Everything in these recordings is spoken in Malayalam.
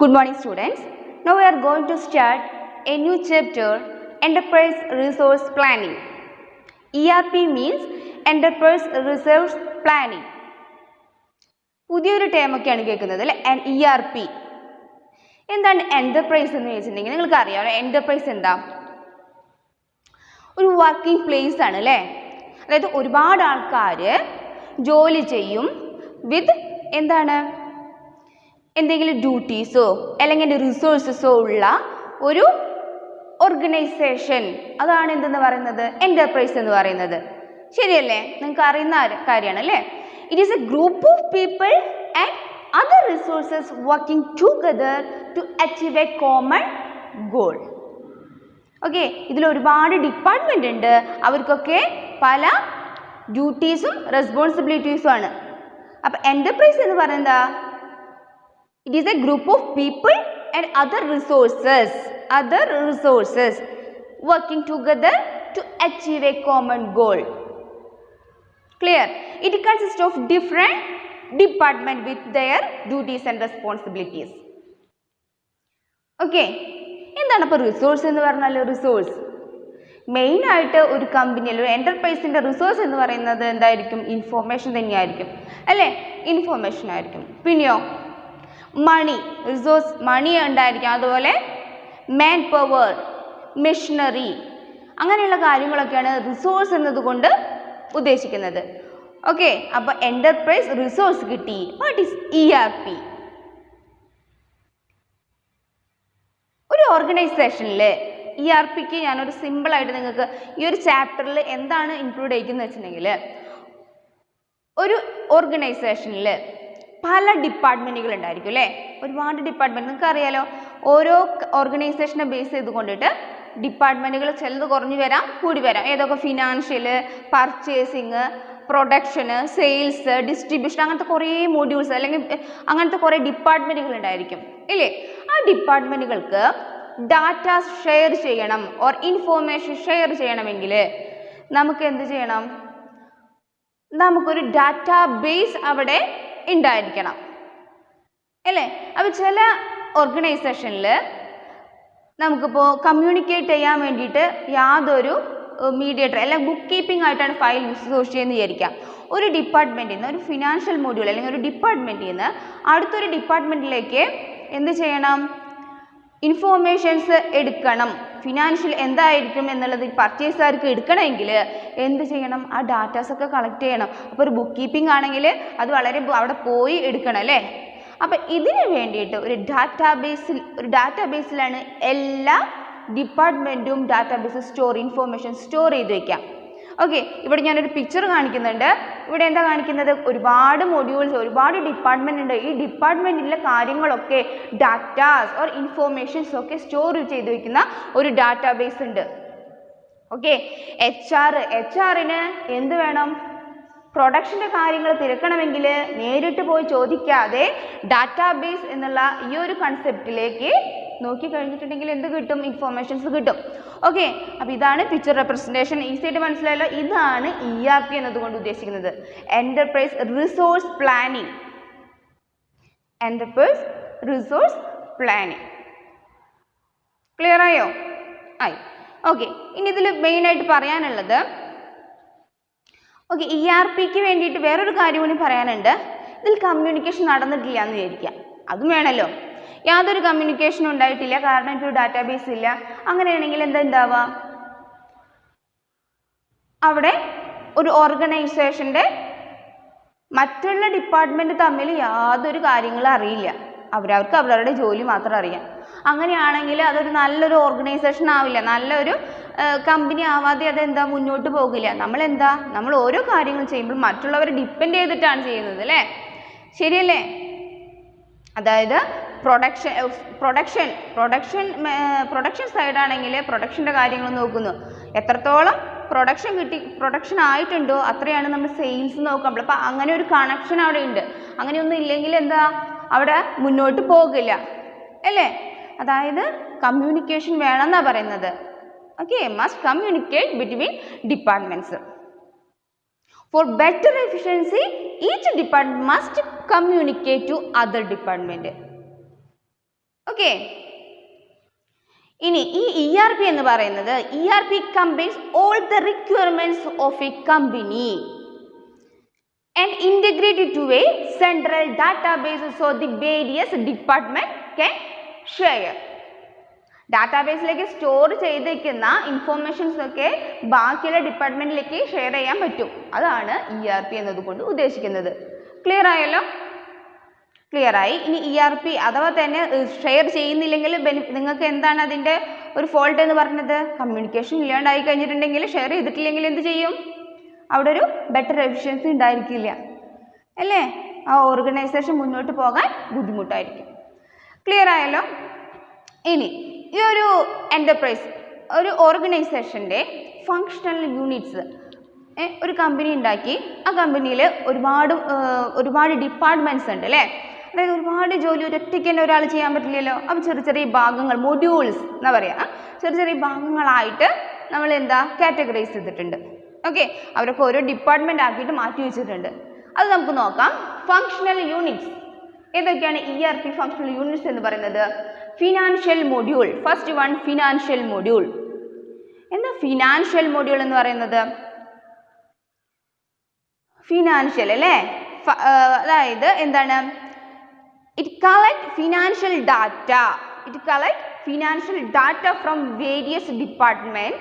Good morning, students. Now we are going to start a new chapter, Enterprise Resource Planning. ERP means Enterprise Resource Planning. പുതിയൊരു ടേമൊക്കെയാണ് കേൾക്കുന്നത് അല്ലേ? ERP. എന്താണ് എന്റർപ്രൈസ് എന്ന് ചോദിച്ചിട്ടുണ്ടെങ്കിൽ നിങ്ങൾക്ക് അറിയാമല്ലോ എന്റർപ്രൈസ് എന്താ? ഒരു വർക്കിംഗ് പ്ലേസ് ആണ് അല്ലേ? അതായത് ഒരുപാട് ആൾക്കാർ ജോലി ചെയ്യും വിത്ത് എന്താണ് എന്തെങ്കിലും ഡ്യൂട്ടീസോ അല്ലെങ്കിൽ റിസോഴ്സസോ ഉള്ള ഒരു ഓർഗനൈസേഷൻ, അതാണ് എന്തെന്ന് പറയുന്നത് എന്റർപ്രൈസ് എന്ന് പറയുന്നത്. ശരിയല്ലേ? നിങ്ങൾക്ക് അറിയുന്ന കാര്യമാണ് അല്ലേ? It is a group of people and other resources working together to achieve a common goal. Okay, ഇതിൽ ഒരുപാട് ഡിപ്പാർട്ട്മെന്റ് ഉണ്ട്, അവർക്കൊക്കെ പല ഡ്യൂട്ടീസും റെസ്പോൺസിബിലിറ്റീസും ആണ്. അപ്പം എന്റർപ്രൈസ് എന്ന് പറയുന്നത് it is a group of people and other resources working together to achieve a common goal. Clear? It consists of different departments with their duties and responsibilities. Okay, എന്താണ് അപ്പോൾ റിസോഴ്സ് എന്ന് പറഞ്ഞാൽ? റിസോഴ്സ് മെയിൻ ആയിട്ട് ഒരു കമ്പനിയിൽ ഒരു എന്റർപ്രൈസിന്റെ റിസോഴ്സ് എന്ന് പറയുന്നത് എന്തായിരിക്കും? ഇൻഫോർമേഷൻ തന്നെയായിരിക്കും അല്ലേ? ഇൻഫോർമേഷൻ ആയിരിക്കും. പിന്നെയോ മണി, റിസോഴ്സ് മണി ഉണ്ടായിരിക്കും, അതുപോലെ മാൻ പവർ, മെഷീനറി, അങ്ങനെയുള്ള കാര്യങ്ങളൊക്കെയാണ് റിസോഴ്സ് എന്നതുകൊണ്ട് ഉദ്ദേശിക്കുന്നത്. ഓക്കെ, അപ്പോൾ എന്റർപ്രൈസ് റിസോഴ്സ് കിട്ടി. What is ERP? ഒരു ഓർഗനൈസേഷനിൽ ERPക്ക് ഞാനൊരു സിമ്പിളായിട്ട് നിങ്ങൾക്ക് ഈ ഒരു ചാപ്റ്ററിൽ എന്താണ് ഇൻക്ലൂഡ് ചെയ്യുന്നത് വെച്ചിട്ടുണ്ടെങ്കിൽ, ഒരു ഓർഗനൈസേഷനിൽ പല ഡിപ്പാർട്ട്മെൻറ്റുകൾ ഉണ്ടായിരിക്കും അല്ലേ? ഒരുപാട് ഡിപ്പാർട്ട്മെൻറ്റ് നിങ്ങൾക്ക് അറിയാലോ. ഓരോ ഓർഗനൈസേഷനെ ബേസ് ചെയ്തുകൊണ്ടിട്ട് ഡിപ്പാർട്ട്മെൻറ്റുകൾ ചിലത് കുറഞ്ഞു വരാം, കൂടി വരാം. ഏതൊക്കെ? Financial, purchasing, production, sales, distribution, അങ്ങനത്തെ കുറേ മോഡ്യൂൾസ് അല്ലെങ്കിൽ അങ്ങനത്തെ കുറേ ഡിപ്പാർട്ട്മെൻറ്റുകൾ ഉണ്ടായിരിക്കും ഇല്ലേ? ആ ഡിപ്പാർട്ട്മെൻറ്റുകൾക്ക് ഡാറ്റ ഷെയർ ചെയ്യണം ഓർ ഇൻഫോർമേഷൻ ഷെയർ ചെയ്യണമെങ്കിൽ നമുക്ക് എന്ത് ചെയ്യണം? നമുക്കൊരു ഡാറ്റാ ബേസ് അവിടെ ഉണ്ടായിരിക്കണം അല്ലേ? അപ്പോൾ ചില ഓർഗനൈസേഷനിൽ നമുക്കിപ്പോൾ കമ്മ്യൂണിക്കേറ്റ് ചെയ്യാൻ വേണ്ടിയിട്ട് യാതൊരു മീഡിയേറ്റർ അല്ലെങ്കിൽ ബുക്ക് കീപ്പിംഗ് ആയിട്ടാണ് ഫയൽ യൂസ് ചെയ്യുന്നത് വിചാരിക്കാം. ഒരു ഡിപ്പാർട്ട്മെൻറ്റിൽ നിന്ന്, ഒരു ഫിനാൻഷ്യൽ മോഡ്യൂൾ അല്ലെങ്കിൽ ഒരു ഡിപ്പാർട്ട്മെൻറ്റിൽ നിന്ന് അടുത്തൊരു ഡിപ്പാർട്ട്മെൻറ്റിലേക്ക് എന്ത് ചെയ്യണം? ഇൻഫോർമേഷൻസ് എടുക്കണം. ഫിനാൻഷ്യൽ എന്തായിരിക്കും എന്നുള്ളത് പർച്ചേസുകാർക്ക് എടുക്കണമെങ്കിൽ എന്ത് ചെയ്യണം? ആ ഡാറ്റാസൊക്കെ കളക്ട് ചെയ്യണം. അപ്പോൾ ഒരു ബുക്ക് കീപ്പിംഗ് ആണെങ്കിൽ അത് വളരെ അവിടെ പോയി എടുക്കണം അല്ലേ? അപ്പം ഇതിന് വേണ്ടിയിട്ട് ഒരു ഡാറ്റാബേസിലാണ് എല്ലാ ഡിപ്പാർട്ട്മെൻറ്റും ഡാറ്റാബേസ് ഇൻഫോർമേഷൻ സ്റ്റോർ ചെയ്ത് വയ്ക്കാം. ഓക്കെ, ഇവിടെ ഞാനൊരു പിക്ചർ കാണിക്കുന്നുണ്ട്. ഇവിടെ എന്താ കാണിക്കുന്നത്? ഒരുപാട് മൊഡ്യൂൾസ്, ഒരുപാട് ഡിപ്പാർട്ട്മെന്റ് ഉണ്ട്. ഈ ഡിപ്പാർട്ട്മെന്റിലെ കാര്യങ്ങളൊക്കെ ഡാറ്റാസ് ഓർ ഇൻഫോർമേഷൻസ് ഒക്കെ സ്റ്റോർ ചെയ്ത് വെക്കുന്ന ഒരു ഡാറ്റാബേസ് ഉണ്ട്. ഓക്കെ, HR-ന് എന്ത് വേണം? പ്രൊഡക്ഷൻ്റെ കാര്യങ്ങൾ തിരക്കണമെങ്കിൽ നേരിട്ട് പോയി ചോദിക്കാതെ ഡാറ്റാബേസ് എന്നുള്ള ഈ ഒരു കൺസെപ്റ്റിലേക്ക് നോക്കിക്കഴിഞ്ഞിട്ടുണ്ടെങ്കിൽ എന്ത് കിട്ടും? ഇൻഫോർമേഷൻസ് കിട്ടും. ഓക്കെ, അപ്പോൾ ഇതാണ് പിക്ചർ റെപ്രസെൻറ്റേഷൻ. ഈസിയായിട്ട് മനസ്സിലായല്ലോ. ഇതാണ് ERP എന്നതുകൊണ്ട് ഉദ്ദേശിക്കുന്നത്. Enterprise resource planning. Enterprise resource planning. Clear ആയോ? ആയി. ഓക്കെ, ഇനി ഇതിൽ മെയിനായിട്ട് പറയാനുള്ളത്, ഓക്കെ, ERPക്ക് വേണ്ടിയിട്ട് വേറൊരു കാര്യം കൂടി പറയാനുണ്ട്. ഇതിൽ കമ്മ്യൂണിക്കേഷൻ നടന്നിട്ടില്ല എന്ന് വിചാരിക്കുക. അതും വേണമല്ലോ. യാതൊരു കമ്മ്യൂണിക്കേഷനും ഉണ്ടായിട്ടില്ല, കാരണം ഇപ്പോൾ ഡാറ്റാബേസ് ഇല്ല. അങ്ങനെയാണെങ്കിൽ എന്താ ഉണ്ടാവുക? അവിടെ ഒരു ഓർഗനൈസേഷൻ്റെ മറ്റുള്ള ഡിപ്പാർട്ട്മെൻറ്റ് തമ്മിൽ യാതൊരു കാര്യങ്ങളും അറിയില്ല. അവരവർക്ക് അവരവരുടെ ജോലി മാത്രം അറിയാം. അങ്ങനെയാണെങ്കിൽ അതൊരു നല്ലൊരു ഓർഗനൈസേഷൻ ആവില്ല, നല്ലൊരു കമ്പനി ആവാതെ അതെന്താ മുന്നോട്ട് പോകില്ല. നമ്മൾ ഓരോ കാര്യങ്ങൾ ചെയ്യുമ്പോൾ മറ്റുള്ളവരെ ഡിപ്പെൻഡ് ചെയ്തിട്ടാണ് ചെയ്യുന്നത് അല്ലേ? ശരിയല്ലേ? അതായത് പ്രൊഡക്ഷൻ സൈഡാണെങ്കിൽ പ്രൊഡക്ഷൻ്റെ കാര്യങ്ങൾ നോക്കുന്നു. എത്രത്തോളം പ്രൊഡക്ഷൻ ആയിട്ടുണ്ടോ അത്രയാണ് നമ്മൾ സെയിൽസ് നോക്കുക. അപ്പം അങ്ങനെ ഒരു കണക്ഷൻ അവിടെ ഉണ്ട്. അങ്ങനെയൊന്നും ഇല്ലെങ്കിൽ എന്താ അവിടെ മുന്നോട്ട് പോകില്ല അല്ലേ? അതായത് കമ്മ്യൂണിക്കേഷൻ വേണമെന്നാണ് പറയുന്നത്. Okay, must communicate between departments. For better efficiency, each department must communicate to other department. Okay. ഇനി ഈ ERP എന്ന് പറയുന്നത് ERP combines all the requirements of a company and integrate it to a central database so the various department can share. ഡാറ്റാബേസിലേക്ക് സ്റ്റോർ ചെയ്തിരിക്കുന്ന ഇൻഫോർമേഷൻസ് ഒക്കെ ബാക്കിയുള്ള ഡിപ്പാർട്ട്മെന്റിലേക്ക് ഷെയർ ചെയ്യാൻ പറ്റും. അതാണ് ERP എന്നതുകൊണ്ട് ഉദ്ദേശിക്കുന്നത്. ക്ലിയർ ആയല്ലോ? ക്ലിയർ ആയി. ഇനി ERP അഥവാ തന്നെ ഷെയർ ചെയ്യുന്നില്ലെങ്കിൽ നിങ്ങൾക്ക് എന്താണ് അതിൻ്റെ ഒരു ഫോൾട്ട് എന്ന് പറഞ്ഞത്? കമ്മ്യൂണിക്കേഷൻ ഇല്ലാണ്ടായി കഴിഞ്ഞിട്ടുണ്ടെങ്കിൽ ഷെയർ ചെയ്തിട്ടില്ലെങ്കിൽ എന്ത് ചെയ്യും? അവിടെ ഒരു ബെറ്റർ എഫിഷ്യൻസി ഉണ്ടായിരിക്കില്ല അല്ലേ? ആ ഓർഗനൈസേഷൻ മുന്നോട്ട് പോകാൻ ബുദ്ധിമുട്ടായിരിക്കും. ക്ലിയർ ആയല്ലോ? ഇനി ഈ ഒരു എൻ്റർപ്രൈസ് ഒരു ഓർഗനൈസേഷൻ്റെ ഫങ്ഷണൽ യൂണിറ്റ്സ് ഒരു കമ്പനി ഉണ്ടാക്കി. ആ കമ്പനിയിൽ ഒരുപാട് ഡിപ്പാർട്ട്മെൻറ്റ്സ് ഉണ്ട് അല്ലേ? അതായത് ഒരുപാട് ജോലി ഒരൊറ്റയ്ക്ക് തന്നെ ഒരാൾ ചെയ്യാൻ പറ്റില്ലല്ലോ. അപ്പോൾ ചെറിയ ചെറിയ ഭാഗങ്ങൾ, മൊഡ്യൂൾസ് എന്നാ പറയുക, ചെറിയ ചെറിയ ഭാഗങ്ങളായിട്ട് നമ്മൾ എന്താ കാറ്റഗറൈസ് ചെയ്തിട്ടുണ്ട്. ഓക്കെ, അവരൊക്കെ ഓരോ ഡിപ്പാർട്ട്മെൻറ്റ് ആക്കിയിട്ട് മാറ്റി വെച്ചിട്ടുണ്ട്. അത് നമുക്ക് നോക്കാം. ഫങ്ഷണൽ യൂണിറ്റ്സ് ഏതൊക്കെയാണ് ERP ഫങ്ഷണൽ യൂണിറ്റ്സ് എന്ന് പറയുന്നത്? Financial module. First one financial module. എന്താ ഫിനാൻഷ്യൽ മൊഡ്യൂൾ എന്ന് പറയുന്നത്? ഫിനാൻഷ്യൽ അല്ലേ? അതായത് എന്താണ്? It collect financial data from various department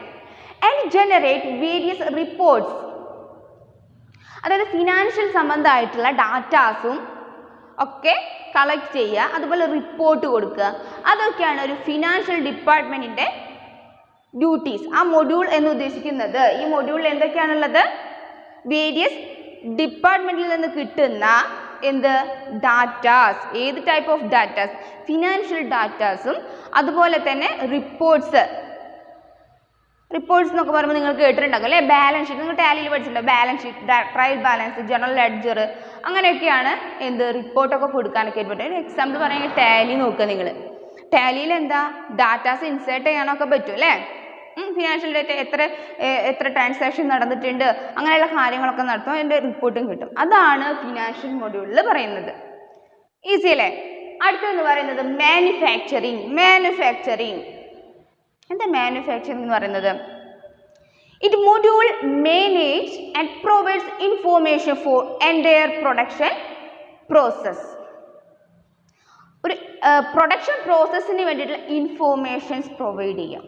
and generate various reports. അതായത് ഫിനാൻഷ്യൽ സംബന്ധമായിട്ടുള്ള ഡാറ്റാസും ഒക്കെ കളക്ട് ചെയ്യുക, അതുപോലെ റിപ്പോർട്ട് കൊടുക്കുക. അതൊക്കെയാണ് ഒരു ഫിനാൻഷ്യൽ ഡിപ്പാർട്ട്മെൻറ്റിൻ്റെ ഡ്യൂട്ടീസ്. ആ മൊഡ്യൂൾ എന്ന് ഉദ്ദേശിക്കുന്നത്, ഈ മൊഡ്യൂളിൽ എന്തൊക്കെയാണുള്ളത്? വേരിയസ് ഡിപ്പാർട്ട്മെൻറ്റിൽ നിന്ന് കിട്ടുന്ന എന്ത് ഡാറ്റാസ്, ഏത് ടൈപ്പ് ഓഫ് ഡാറ്റാസ്? ഫിനാൻഷ്യൽ ഡാറ്റാസും അതുപോലെ തന്നെ റിപ്പോർട്ട്സ് എന്നൊക്കെ പറയുമ്പോൾ നിങ്ങൾ കേട്ടിട്ടുണ്ടാകും അല്ലേ? ബാലൻസ് ഷീറ്റ് നിങ്ങൾ ടാലിയിൽ പഠിച്ചിട്ടുണ്ടോ? Balance sheet, trial balance, general ledger, അങ്ങനെയൊക്കെയാണ് എന്ത് റിപ്പോർട്ടൊക്കെ കൊടുക്കാനൊക്കെ പറ്റും. ഒരു എക്സാമ്പിൾ പറയുകയാണെങ്കിൽ ടാലി നോക്കുക നിങ്ങൾ. ടാലിയിൽ എന്താ ഡാറ്റാസ് ഇൻസേർട്ട് ചെയ്യാനൊക്കെ പറ്റും അല്ലേ? ഫിനാൻഷ്യൽ ഡേറ്റ എത്ര ട്രാൻസാക്ഷൻ നടന്നിട്ടുണ്ട് അങ്ങനെയുള്ള കാര്യങ്ങളൊക്കെ നടത്തും, അതിൻ്റെ റിപ്പോർട്ടും കിട്ടും. അതാണ് ഫിനാൻഷ്യൽ മൊഡ്യൂളിൽ പറയുന്നത്. ഈസി അല്ലേ? അടുത്തെന്ന് പറയുന്നത് മാനുഫാക്ചറിങ്. എന്താ മാനുഫാക്ചറിങ് എന്ന് പറയുന്നത്? It module manage and provides information four entire production process. ഒരു പ്രൊഡക്ഷൻ പ്രോസസ്സിന് വേണ്ടിയിട്ടുള്ള ഇൻഫോർമേഷൻസ് പ്രൊവൈഡ് ചെയ്യാം.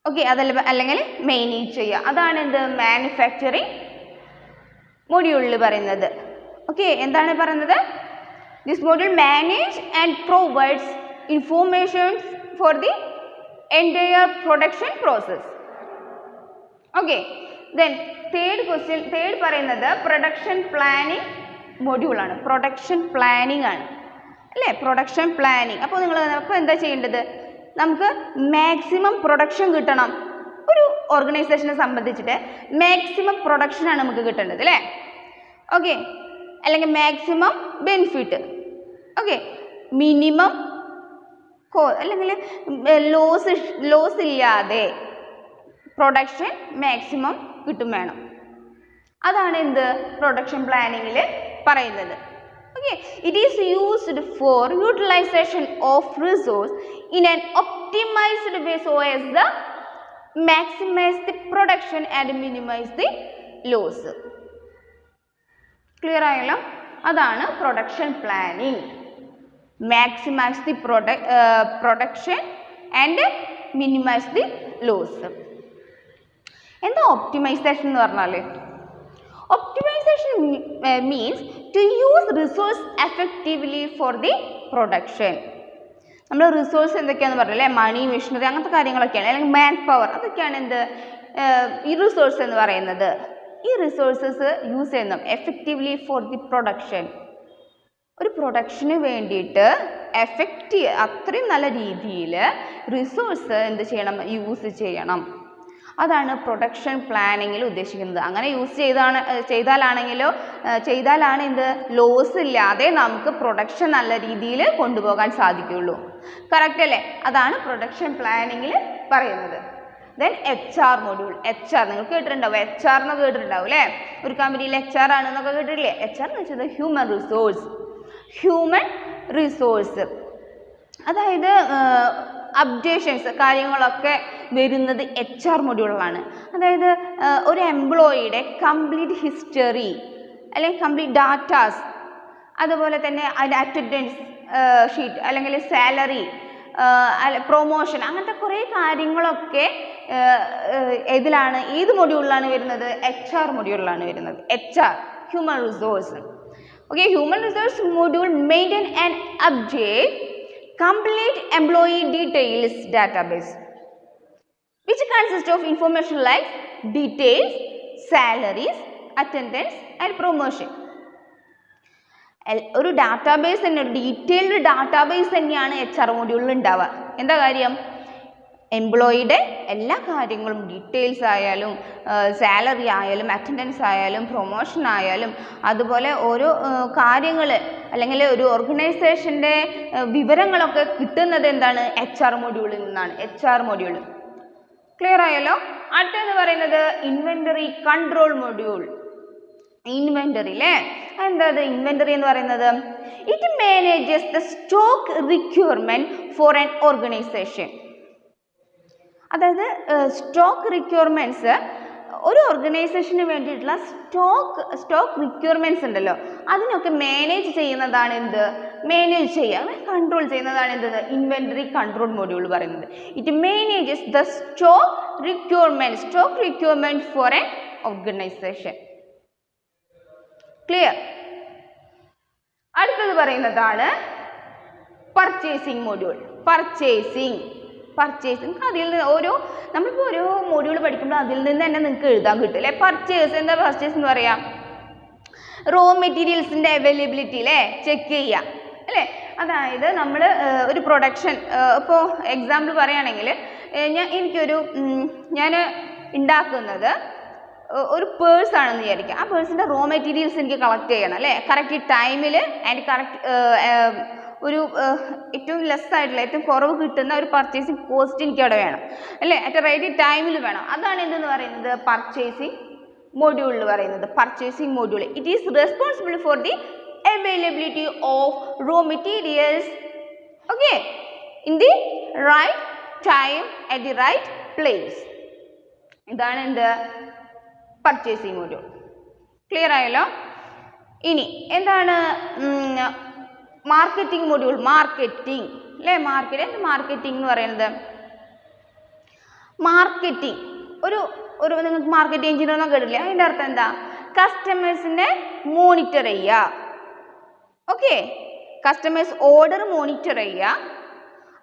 ഓക്കെ, അല്ലെങ്കിൽ മാനേജ് ചെയ്യുക. അതാണ് എന്ത് മാനുഫാക്ചറിങ് മൊഡ്യൂളിൽ പറയുന്നത്. ഓക്കെ, എന്താണ് പറയുന്നത്? This module manage and provides informations for the entire production process. Okay, then third പറയുന്നത് പ്രൊഡക്ഷൻ പ്ലാനിങ് മൊഡ്യൂളാണ്. പ്രൊഡക്ഷൻ പ്ലാനിങ് ആണ് അല്ലേ? Production planning. അപ്പോൾ എന്താ ചെയ്യേണ്ടത്? നമുക്ക് മാക്സിമം പ്രൊഡക്ഷൻ കിട്ടണം. ഒരു ഓർഗനൈസേഷനെ സംബന്ധിച്ചിട്ട് മാക്സിമം പ്രൊഡക്ഷനാണ് നമുക്ക് കിട്ടേണ്ടത് അല്ലേ? ഓക്കെ, അല്ലെങ്കിൽ മാക്സിമം ബെനിഫിറ്റ്. ഓക്കെ, മിനിമം അല്ലെങ്കിൽ ലോസ് ഇല്ലാതെ പ്രൊഡക്ഷൻ മാക്സിമം കിട്ടും വേണം. അതാണ് എന്ത് പ്രൊഡക്ഷൻ പ്ലാനിങ്ങിൽ പറയുന്നത്. Okay, it is used for utilization of resource in an optimized way so as the maximize the production and minimize the loss. Clear ആയല്ലോ? അതാണ് production planning. maximize the production and minimize the loss. എന്താ ഒപ്റ്റിമൈസേഷൻ എന്ന് പറഞ്ഞാൽ? Optimization means to use resource effectively for the production. നമ്മൾ റിസോഴ്സ് എന്തൊക്കെയാണെന്ന് പറഞ്ഞല്ലേ? മണി, മെഷീനറി, അങ്ങനത്തെ കാര്യങ്ങളൊക്കെയാണ്. അല്ലെങ്കിൽ മാൻ പവർ, അതൊക്കെയാണ് എന്ത് ഈ റിസോഴ്സ് എന്ന് പറയുന്നത്. ഈ റിസോഴ്സസ് യൂസ് ചെയ്യണം എഫക്റ്റീവ്ലി ഫോർ ദി പ്രൊഡക്ഷൻ. ഒരു പ്രൊഡക്ഷന് വേണ്ടിയിട്ട് അത്രയും നല്ല രീതിയിൽ റിസോഴ്സ് എന്ത് ചെയ്യണം? യൂസ് ചെയ്യണം. അതാണ് പ്രൊഡക്ഷൻ പ്ലാനിങ്ങിൽ ഉദ്ദേശിക്കുന്നത്. അങ്ങനെ യൂസ് ചെയ്താലാണ് എന്ത് ലോസ് ഇല്ലാതെ നമുക്ക് പ്രൊഡക്ഷൻ നല്ല രീതിയിൽ കൊണ്ടുപോകാൻ സാധിക്കുകയുള്ളൂ. കറക്റ്റ് അല്ലേ? അതാണ് പ്രൊഡക്ഷൻ പ്ലാനിങ്ങിൽ പറയുന്നത്. Then HR module. HR നിങ്ങൾ കേട്ടിട്ടുണ്ടാവും. HR എന്നൊക്കെ കേട്ടിട്ടുണ്ടാവും അല്ലേ? ഒരു കമ്പനിയിൽ HR ആണെന്നൊക്കെ കേട്ടിട്ടില്ലേ? HR എന്ന് വെച്ചത് ഹ്യൂമൻ റിസോഴ്സ്. അതായത് അപ്ഡേഷൻസ് കാര്യങ്ങളൊക്കെ വരുന്നത് HR മൊഡ്യൂളിലാണ്. അതായത് ഒരു എംപ്ലോയിയുടെ കംപ്ലീറ്റ് ഹിസ്റ്ററി അല്ലെങ്കിൽ കംപ്ലീറ്റ് ഡാറ്റാസ്, അതുപോലെ തന്നെ അതിൻ്റെ അറ്റൻഡൻസ് ഷീറ്റ് അല്ലെങ്കിൽ സാലറി, പ്രൊമോഷൻ, അങ്ങനത്തെ കുറേ കാര്യങ്ങളൊക്കെ ഏതിലാണ്, ഏത് മൊഡ്യൂളിലാണ് വരുന്നത്? HR മൊഡ്യൂളിലാണ് വരുന്നത്. HR, human resource. Okay, human resource module maintain and update complete employee details database which consists of information like details, salaries, attendance and promotion. ഒരു ഡാറ്റാബേസ് തന്നെ, ഒരു ഡീറ്റെയിൽഡ് ഡാറ്റാബേസ് തന്നെയാണ് HR മൊഡ്യൂളിൽ ഉണ്ടാവുക. എന്താ കാര്യം? എംപ്ലോയിയുടെ എല്ലാ കാര്യങ്ങളും, ഡീറ്റെയിൽസ് ആയാലും സാലറി ആയാലും അറ്റൻഡൻസ് ആയാലും പ്രൊമോഷൻ ആയാലും അതുപോലെ ഓരോ കാര്യങ്ങൾ അല്ലെങ്കിൽ ഒരു ഓർഗനൈസേഷൻ്റെ വിവരങ്ങളൊക്കെ കിട്ടുന്നത് എന്താണ്? HR മൊഡ്യൂളിൽ നിന്നാണ്. HR മൊഡ്യൂൾ ക്ലിയർ ആയല്ലോ. അടുത്തെന്ന് പറയുന്നത് ഇൻവെന്ററി കൺട്രോൾ മൊഡ്യൂൾ. ഇൻവെന്ററി അല്ലേ, എന്താ ഇൻവെന്ററി എന്ന് പറയുന്നത്? It manages the stock requirement for an organisation. അതായത് സ്റ്റോക്ക് റിക്വയർമെൻറ്റ്സ്, ഒരു ഓർഗനൈസേഷന് വേണ്ടിയിട്ടുള്ള സ്റ്റോക്ക് റിക്വയർമെൻറ്റ്സ് ഉണ്ടല്ലോ, അതിനൊക്കെ മാനേജ് ചെയ്യുന്നതാണ് എന്ത്? മാനേജ് ചെയ്യുക, കൺട്രോൾ ചെയ്യുന്നതാണ് എന്ത്? ഇൻവെന്ററി കൺട്രോൾ മൊഡ്യൂൾ പറയുന്നത്. It manages the stock requirement for an organisation. Clear. അടുത്തത് പറയുന്നതാണ് പർച്ചേസിംഗ് മൊഡ്യൂൾ. പർച്ചേസിംഗ് അതിൽ നിന്ന് നമ്മളിപ്പോൾ ഓരോ മൊഡ്യൂൾ പഠിക്കുമ്പോൾ അതിൽ നിന്ന് തന്നെ നിങ്ങൾക്ക് എഴുതാൻ കിട്ടും അല്ലേ. പർച്ചേസ്, എന്താ പർച്ചേസ് എന്ന് പറയാം? റോ മെറ്റീരിയൽസിൻ്റെ അവൈലബിലിറ്റി അല്ലേ, ചെക്ക് ചെയ്യുക അല്ലേ. അതായത് നമ്മൾ ഒരു പ്രൊഡക്ഷൻ, ഇപ്പോൾ എക്സാമ്പിൾ പറയുകയാണെങ്കിൽ ഞാൻ ഉണ്ടാക്കുന്നത് ഒരു പേഴ്സ് ആണെന്ന് വിചാരിക്കുക. ആ പേഴ്സിൻ്റെ റോ മെറ്റീരിയൽസ് എനിക്ക് കളക്ട് ചെയ്യണം അല്ലേ, കറക്റ്റ് ടൈമിൽ ആൻഡ് കറക്റ്റ് ഒരു ഏറ്റവും ലെസ് ആയിട്ടുള്ള ഏറ്റവും കുറവ് കിട്ടുന്ന ഒരു പർച്ചേസിങ് കോസ്റ്റ് എനിക്ക് അവിടെ വേണം അല്ലേ, അറ്റ് റൈറ്റ് ടൈമിൽ വേണം. അതാണ് എന്തെന്ന് പറയുന്നത്? പർച്ചേസിങ് മൊഡ്യൂളിൽ പറയുന്നത്. Purchasing module it is responsible for the availability of raw materials okay in the right time at the right place. ഇതാണ് എന്ത്? Purchasing module. ക്ലിയർ ആയല്ലോ. ഇനി എന്താണ് മാർക്കറ്റിംഗ് മൊഡ്യൂൾ? മാർക്കറ്റിംഗ് അല്ലേ, മാർക്കറ്റിംഗ് എന്ന് പറയുന്നത്, മാർക്കറ്റിംഗ് ഒരു നിങ്ങൾക്ക് മാർക്കറ്റിംഗ് എഞ്ചിനീയർ എന്നൊക്കെ കേട്ടില്ലേ, അതിൻ്റെ അർത്ഥം എന്താ? കസ്റ്റമേഴ്സിനെ മോണിറ്റർ ചെയ്യുക. ഓക്കെ, കസ്റ്റമേഴ്സ് ഓർഡർ മോണിറ്റർ ചെയ്യുക,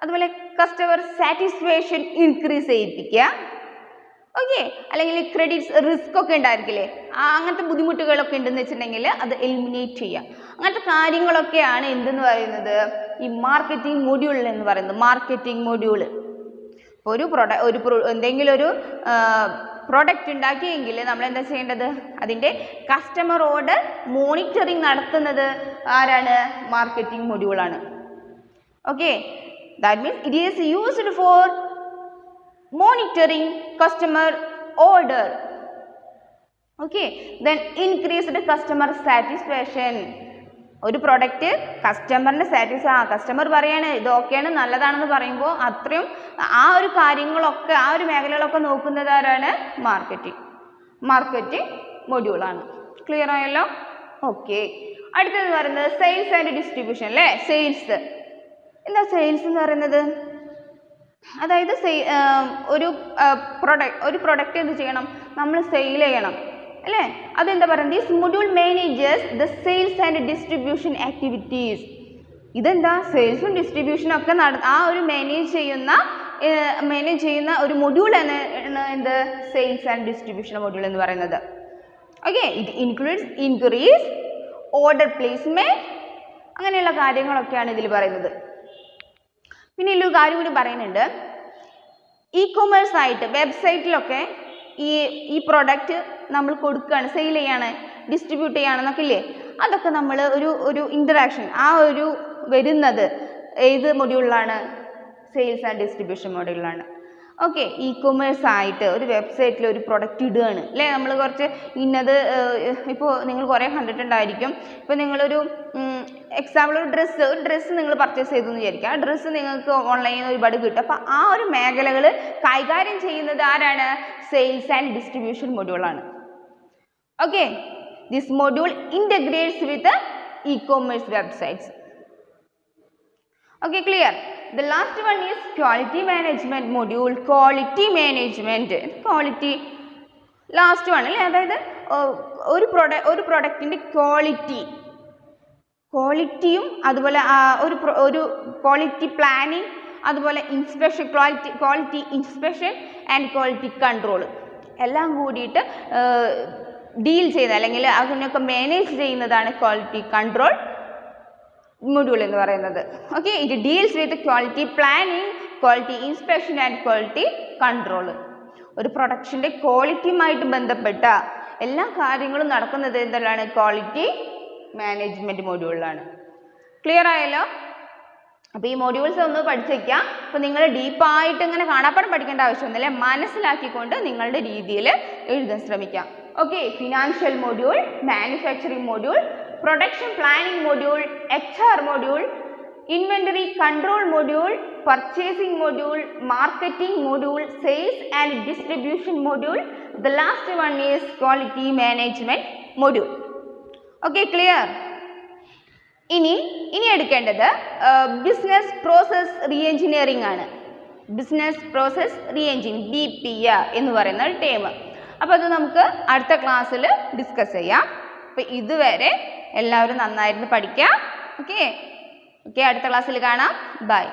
അതുപോലെ കസ്റ്റമർ സാറ്റിസ്ഫാക്ഷൻ ഇൻക്രീസ് ചെയ്യിപ്പിക്കുക. ഓക്കെ, അല്ലെങ്കിൽ ക്രെഡിറ്റ്സ് റിസ്ക് ഒക്കെ ഉണ്ടായിരിക്കില്ലേ, അങ്ങനത്തെ ബുദ്ധിമുട്ടുകളൊക്കെ ഉണ്ടെന്ന് വെച്ചിട്ടുണ്ടെങ്കിൽ അത് എലിമിനേറ്റ് ചെയ്യുക. അങ്ങനത്തെ കാര്യങ്ങളൊക്കെയാണ് എന്തെന്ന് പറയുന്നത്? ഈ മാർക്കറ്റിംഗ് മൊഡ്യൂൾ എന്ന് പറയുന്നത്. മാർക്കറ്റിംഗ് മൊഡ്യൂൾ എന്തെങ്കിലും ഒരു പ്രോഡക്റ്റ് ഉണ്ടാക്കിയെങ്കിൽ നമ്മൾ എന്താ ചെയ്യേണ്ടത്? അതിൻ്റെ കസ്റ്റമർ ഓർഡർ മോണിറ്ററിങ് നടത്തുന്നത് ആരാണ്? മാർക്കറ്റിംഗ് മൊഡ്യൂളാണ്. Okay, that means it is used for monitoring customer order. Okay, then increased customer satisfaction. ഒരു പ്രൊഡക്റ്റ് കസ്റ്റമറിൻ്റെ കസ്റ്റമർ പറയാണ് ഇത് ഓക്കെയാണ് നല്ലതാണെന്ന് പറയുമ്പോൾ അത്രയും ആ ഒരു കാര്യങ്ങളൊക്കെ ആ ഒരു മേഖലകളൊക്കെ നോക്കുന്നത് ആരാണ്? മാർക്കറ്റിംഗ് മൊഡ്യൂളാണ്. ക്ലിയർ ആയല്ലോ. ഓക്കെ, അടുത്തത് പറയുന്നത് സെയിൽസ് ആൻഡ് ഡിസ്ട്രിബ്യൂഷൻ അല്ലേ. സെയിൽസ് എന്താ? സെയിൽസ് എന്ന് പറയുന്നത് അതായത് ഒരു പ്രൊഡക്റ്റ് എന്ത് ചെയ്യണം? നമ്മൾ സെയിൽ ചെയ്യണം അല്ലേ. അതെന്താ പറയുന്നത്? This module manages the sales and distribution activities. ഇതെന്താ? സെയിൽസും ഡിസ്ട്രിബ്യൂഷനും ഒക്കെ ആ ഒരു മാനേജ് ചെയ്യുന്ന ഒരു മൊഡ്യൂൾ ആണ് എന്ത്? സെയിൽസ് ആൻഡ് ഡിസ്ട്രിബ്യൂഷൻ മൊഡ്യൂൾ എന്ന് പറയുന്നത്. Okay, it includes increase order placement, അങ്ങനെയുള്ള കാര്യങ്ങളൊക്കെയാണ് ഇതിൽ പറയുന്നത്. പിന്നെ ഒരു കാര്യം കൂടി പറയുന്നുണ്ട്, ഇ-കൊമേഴ്സ് ആയിട്ട് വെബ്സൈറ്റിലൊക്കെ ഈ പ്രൊഡക്റ്റ് നമ്മൾ കൊടുക്കുകയാണ്, സെയിൽ ചെയ്യാണ്, ഡിസ്ട്രിബ്യൂട്ട് ചെയ്യുകയാണെന്നൊക്കെ ഇല്ലേ, അതൊക്കെ നമ്മൾ ഒരു ഇൻറ്ററാക്ഷൻ വരുന്നത് ഏത് മൊഡ്യൂളിലാണ്? സെയിൽസ് ആൻഡ് ഡിസ്ട്രിബ്യൂഷൻ മൊഡ്യൂളിലാണ്. ഓക്കെ, ഇ-കൊമേഴ്സ് ആയിട്ട് ഒരു വെബ്സൈറ്റിൽ ഒരു പ്രൊഡക്റ്റ് ഇടുകയാണ് അല്ലേ. നമ്മൾ കുറച്ച് ഇപ്പോൾ നിങ്ങൾ കുറേ കണ്ടിട്ടുണ്ടായിരിക്കും. ഇപ്പോൾ നിങ്ങളൊരു എക്സാമ്പിൾ ഒരു ഡ്രസ്സ് നിങ്ങൾ പർച്ചേസ് ചെയ്തു എന്ന് വിചാരിക്കുക. ആ ഡ്രസ്സ് നിങ്ങൾക്ക് ഓൺലൈനിൽ നിന്ന് ഒരുപാട് കിട്ടും. അപ്പോൾ ആ ഒരു മേഖലകൾ കൈകാര്യം ചെയ്യുന്നത് ആരാണ്? സെയിൽസ് ആൻഡ് ഡിസ്ട്രിബ്യൂഷൻ മൊഡ്യൂളാണ്. Okay, this module integrates with ecommerce websites. Okay, clear. The last one is quality management module. Quality management. Quality last one അല്ലേ? അതായത് ഒരു പ്രൊഡക്റ്റിൻ്റെ ക്വാളിറ്റിയും അതുപോലെ ഒരു ക്വാളിറ്റി പ്ലാനിങ്, അതുപോലെ inspection, quality inspection and quality control എല്ലാം കൂടിയിട്ട് ഡീൽ ചെയ്യുന്ന അല്ലെങ്കിൽ അതിനൊക്കെ മാനേജ് ചെയ്യുന്നതാണ് ക്വാളിറ്റി കൺട്രോൾ മൊഡ്യൂൾ എന്ന് പറയുന്നത്. Okay, it deals with quality planning, quality inspection and quality control. ഒരു പ്രൊഡക്ഷൻ്റെ ക്വാളിറ്റിയുമായിട്ട് ബന്ധപ്പെട്ട എല്ലാ കാര്യങ്ങളും നടക്കുന്നത് എന്താണ്? Quality management മൊഡ്യൂളിലാണ്. ക്ലിയർ ആയല്ലോ? അപ്പോൾ ഈ മൊഡ്യൂൾസ് ഒന്ന് പഠിച്ചു വയ്ക്കാം. അപ്പോൾ നിങ്ങൾ ഡീപ്പായിട്ട് ഇങ്ങനെ കാണാപ്പാടം പഠിക്കേണ്ട ആവശ്യമൊന്നുമില്ല, മനസ്സിലാക്കിക്കൊണ്ട് നിങ്ങളുടെ രീതിയിൽ എഴുതാൻ ശ്രമിക്കാം. Okay, financial module, manufacturing module, production planning module, HR module, inventory control module, purchasing module, marketing module, sales and distribution module. The last one is quality management module. Okay, clear? ഇനി എടുക്കേണ്ടത് ബിസിനസ് പ്രോസസ് റീഎഞ്ചിനീയറിംഗ് ആണ്. ബിസിനസ് പ്രോസസ് റീഎഞ്ചിനീയറിംഗ്, BPR എന്ന് പറയുന്ന ഒരു ടേം. അപ്പോൾ അത് നമുക്ക് അടുത്ത ക്ലാസ്സിൽ ഡിസ്കസ് ചെയ്യാം. അപ്പോൾ ഇതുവരെ എല്ലാവരും നന്നായിരുന്നു പഠിക്കുക. ഓക്കെ, അടുത്ത ക്ലാസ്സിൽ കാണാം. ബൈ.